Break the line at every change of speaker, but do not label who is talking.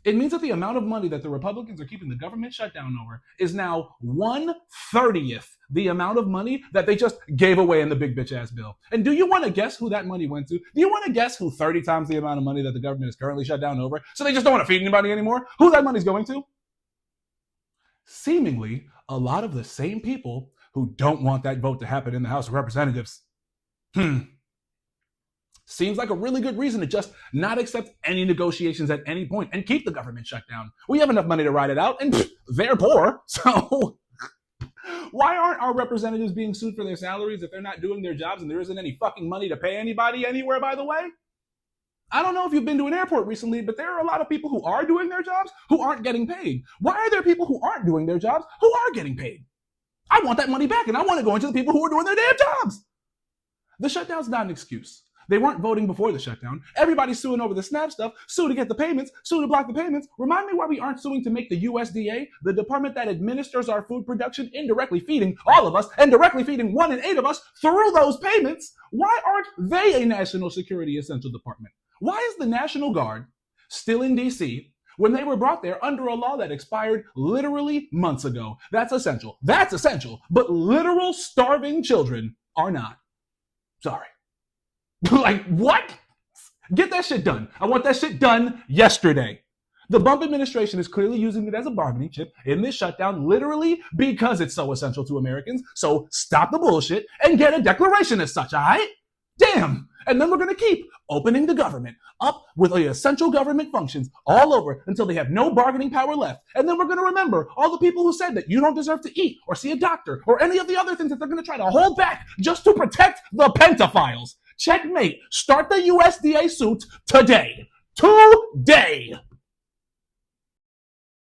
It means that the amount of money that the Republicans are keeping the government shut down over is now 1/30th the amount of money that they just gave away in the big bitch ass bill. And do you want to guess who that money went to? Do you want to guess who 30 times the amount of money that the government is currently shut down over, so they just don't want to feed anybody anymore? Who that money's going to? Seemingly, a lot of the same people who don't want that vote to happen in the House of Representatives. Seems like a really good reason to just not accept any negotiations at any point and keep the government shut down. We have enough money to ride it out, and they're poor, so why aren't our representatives being sued for their salaries if they're not doing their jobs and there isn't any fucking money to pay anybody anywhere, by the way? I don't know if you've been to an airport recently, but there are a lot of people who are doing their jobs who aren't getting paid. Why are there people who aren't doing their jobs who are getting paid? I want that money back, and I want it going to the people who are doing their damn jobs. The shutdown's not an excuse. They weren't voting before the shutdown. Everybody's suing over the SNAP stuff, sue to get the payments, sue to block the payments. Remind me why we aren't suing to make the USDA, the department that administers our food production, indirectly feeding all of us and directly feeding 1 in 8 of us through those payments. Why aren't they a national security essential department? Why is the National Guard still in DC when they were brought there under a law that expired literally months ago? That's essential. That's essential. But literal starving children are not. Sorry. Like, what? Get that shit done. I want that shit done yesterday. The Bump administration is clearly using it as a bargaining chip in this shutdown, literally because it's so essential to Americans. So stop the bullshit and get a declaration as such, all right? Damn. And then we're going to keep opening the government up with the essential government functions all over until they have no bargaining power left. And then we're going to remember all the people who said that you don't deserve to eat or see a doctor or any of the other things that they're going to try to hold back just to protect the pentaphiles. Checkmate. Start the USDA suit today. Today.